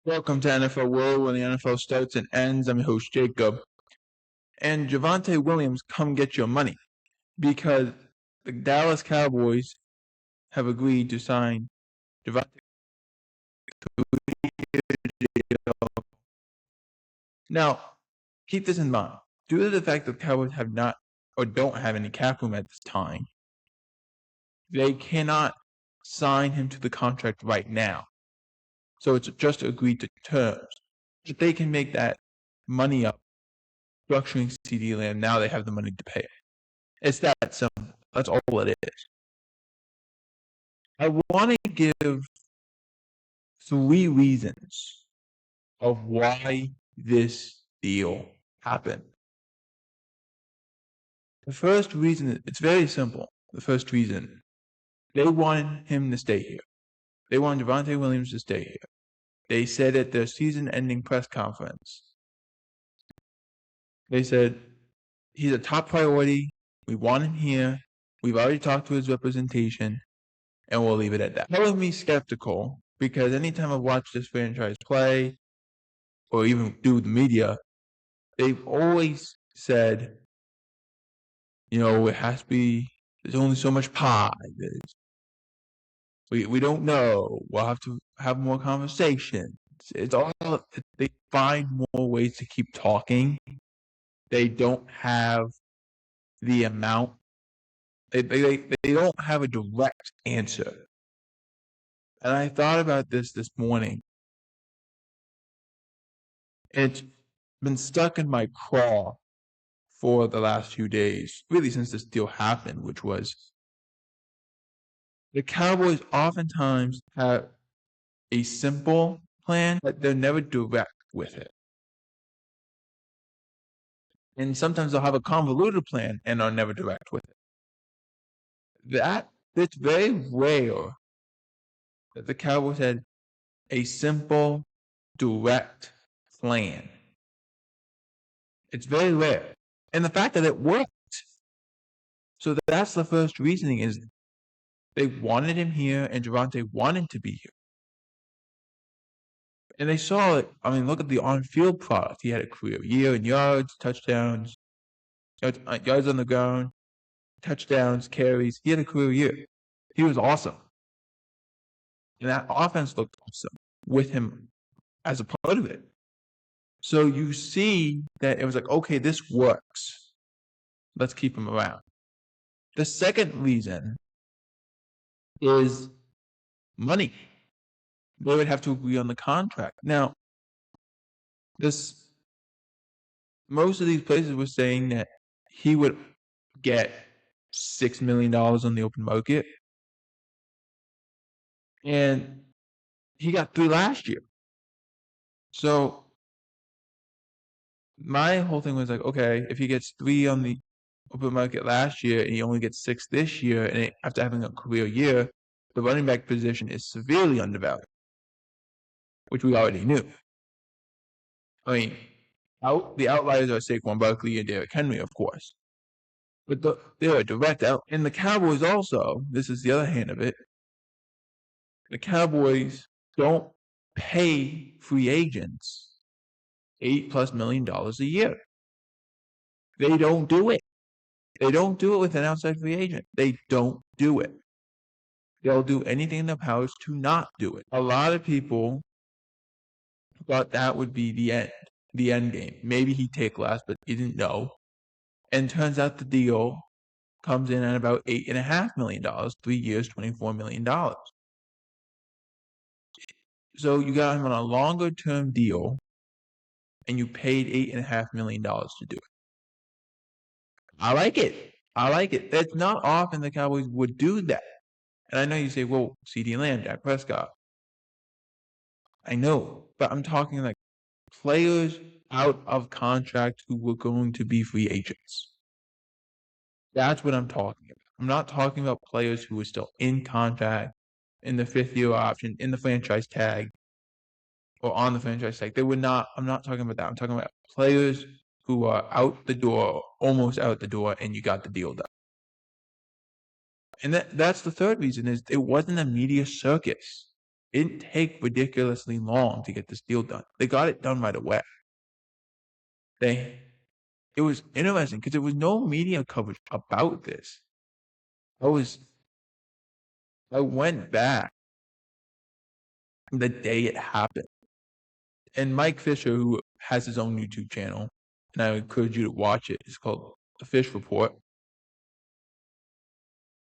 Welcome to NFL World, where the NFL starts and ends. I'm your host, Jacob. And Javonte Williams, come get your money. Because the Dallas Cowboys have agreed to sign Javonte Williams. Now, keep this in mind. Due to the fact that the Cowboys have not or don't have any cap room at this time, they cannot sign him to the contract right now. So it's just agreed to terms. If they can make that money up, structuring CD Lamb, now they have the money to pay it. It's that simple. That's all it is. I want to give 3 reasons of why this deal happened. The first reason, it's very simple. The first reason, they wanted him to stay here. They wanted Javonte Williams to stay here. They said at their season-ending press conference, they said, he's a top priority. We want him here. We've already talked to his representation, and we'll leave it at that. That was me skeptical, because anytime I've watched this franchise play, or even do the media, they've always said, it has to be, there's only so much pie. We don't know. We'll have to have more conversations. It's all, they find more ways to keep talking. They don't have the amount. They don't have a direct answer. And I thought about this morning. It's been stuck in my craw for the last few days, really since this deal happened, which was the Cowboys oftentimes have a simple plan, but they're never direct with it. And sometimes they'll have a convoluted plan and are never direct with it. It's very rare that the Cowboys had a simple, direct plan. It's very rare. And the fact that it worked. So that's the first reasoning, is they wanted him here and Javonte wanted to be here. And they saw it. I mean, look at the on-field product. He had a career year in yards, touchdowns, yards on the ground, touchdowns, carries. He had a career year. He was awesome. And that offense looked awesome with him as a part of it. So you see that it was like, okay, this works. Let's keep him around. The second reason is money. They would have to agree on the contract. Now, most of these places were saying that he would get $6 million on the open market. And he got 3 last year. So my whole thing was like, okay, if he gets 3 on the open market last year and he only gets 6 this year, and after having a career year, the running back position is severely undervalued, which we already knew. I mean, the outliers are Saquon Barkley and Derrick Henry, of course. But they're a direct out. And the Cowboys also, this is the other hand of it, the Cowboys don't pay free agents $8+ million a year. They don't do it. They don't do it with an outside free agent. They don't do it. They'll do anything in their powers to not do it. A lot of people thought that would be the end game. Maybe he'd take less, but he didn't know. And turns out the deal comes in at about $8.5 million, 3 years, $24 million. So you got him on a longer term deal, and you paid $8.5 million to do it. I like it. That's not often the Cowboys would do that. And I know you say, well, CD Lamb, Dak Prescott. I know, but I'm talking like players out of contract who were going to be free agents. That's what I'm talking about. I'm not talking about players who are still in contract, in the 5th-year option, in the franchise tag, or on the franchise tag. I'm not talking about that. I'm talking about players who are out the door, almost out the door, and you got the deal done. And that's the third reason, is it wasn't a media circus. It didn't take ridiculously long to get this deal done. They got it done right away. It was interesting because there was no media coverage about this. I went back the day it happened. And Mike Fisher, who has his own YouTube channel, and I encourage you to watch it, it's called The Fish Report.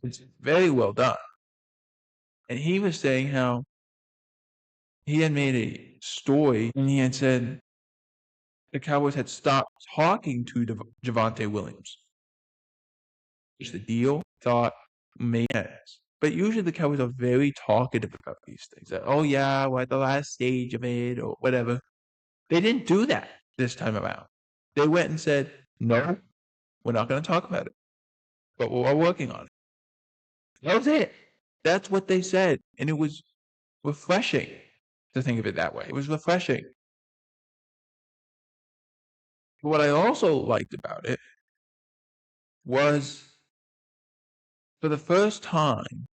It's very well done. And he was saying how he had made a story and he had said the Cowboys had stopped talking to Javonte Williams. Which the deal thought made sense. But usually the Cowboys are very talkative about these things. Like, oh yeah, we're at the last stage of it or whatever. They didn't do that this time around. They went and said, no, we're not going to talk about it, but we're working on it. That was it. That's what they said. And it was refreshing to think of it that way. It was refreshing. What I also liked about it was for the first time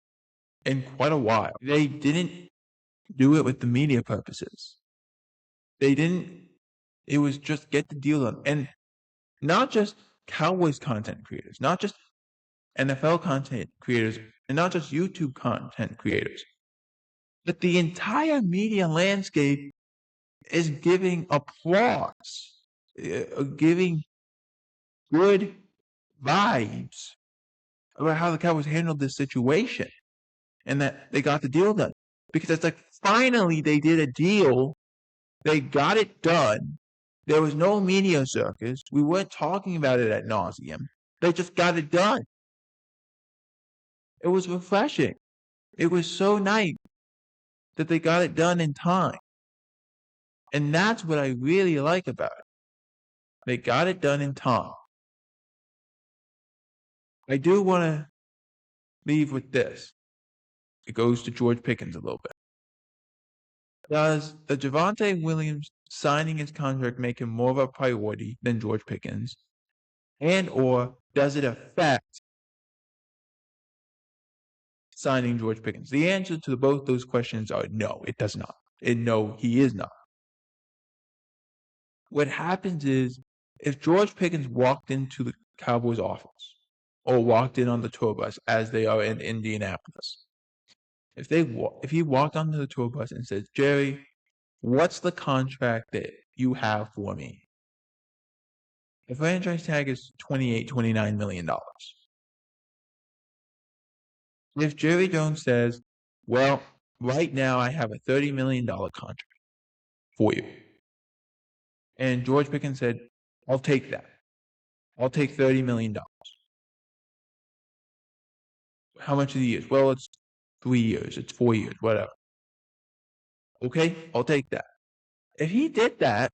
in quite a while, they didn't do it with the media purposes. It was just get the deal done. And not just Cowboys content creators, not just NFL content creators, and not just YouTube content creators, but the entire media landscape is giving applause, giving good vibes about how the Cowboys handled this situation and that they got the deal done. Because it's like, finally they did a deal. They got it done. There was no media circus. We weren't talking about it ad nauseum. They just got it done. It was refreshing. It was so nice that they got it done in time. And that's what I really like about it. They got it done in time. I do want to leave with this. It goes to George Pickens a little bit. Does the Javonte Williams signing his contract make him more of a priority than George Pickens? And or does it affect signing George Pickens? The answer to both those questions are no, it does not. And no, he is not. What happens is, if George Pickens walked into the Cowboys office or walked in on the tour bus as they are in Indianapolis, if he walked onto the tour bus and says, Jerry, what's the contract that you have for me? The franchise tag is $29 million. If Jerry Jones says, well, right now I have a $30 million contract for you. And George Pickens said, I'll take that. I'll take $30 million. How much are the years? Well, it's 3 years. It's 4 years, whatever. Okay, I'll take that. If he did that,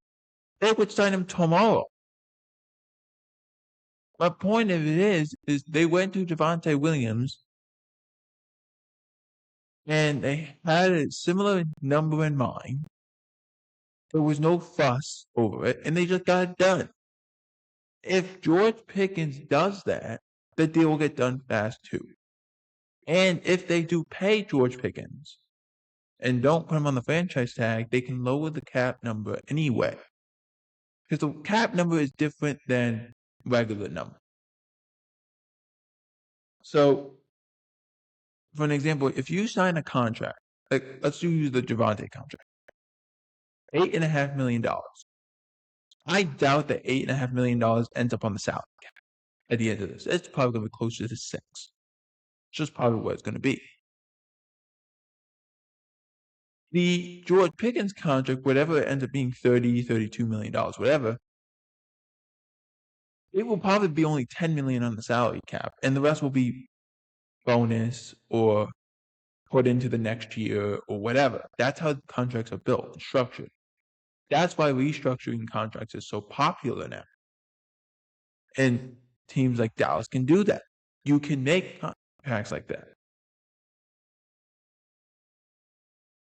they would sign him tomorrow. My point of it is they went to Javonte Williams and they had a similar number in mind. There was no fuss over it, and they just got it done. If George Pickens does that, the deal will get done fast too. And if they do pay George Pickens and don't put him on the franchise tag, they can lower the cap number anyway. Because the cap number is different than regular number. So, for an example, if you sign a contract, like let's use the Javonte contract, $8.5 million. I doubt that $8.5 million ends up on the salary cap at the end of this. It's probably going to be closer to $6. It's just probably what it's going to be. The George Pickens contract, whatever it ends up being, $30, $32 million, whatever, it will probably be only $10 million on the salary cap, and the rest will be bonus or put into the next year or whatever. That's how contracts are built and structured. That's why restructuring contracts is so popular now. And teams like Dallas can do that. You can make contracts like that.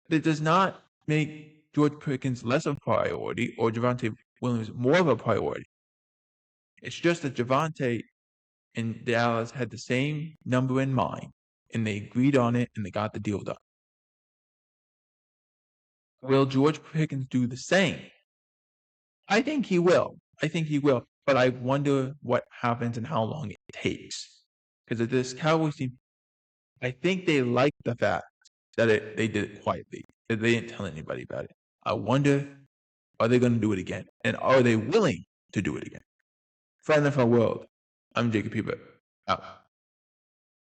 It does not make George Pickens less of a priority or Javonte Williams more of a priority. It's just that Javonte and Dallas had the same number in mind, and they agreed on it, and they got the deal done. Will George Pickens do the same? I think he will. But I wonder what happens and how long it takes. Because if this Cowboys team, I think they like the fact that they did it quietly. That they didn't tell anybody about it. I wonder, are they going to do it again? And are they willing to do it again? For NFL World, I'm Jacob Hubert. Out.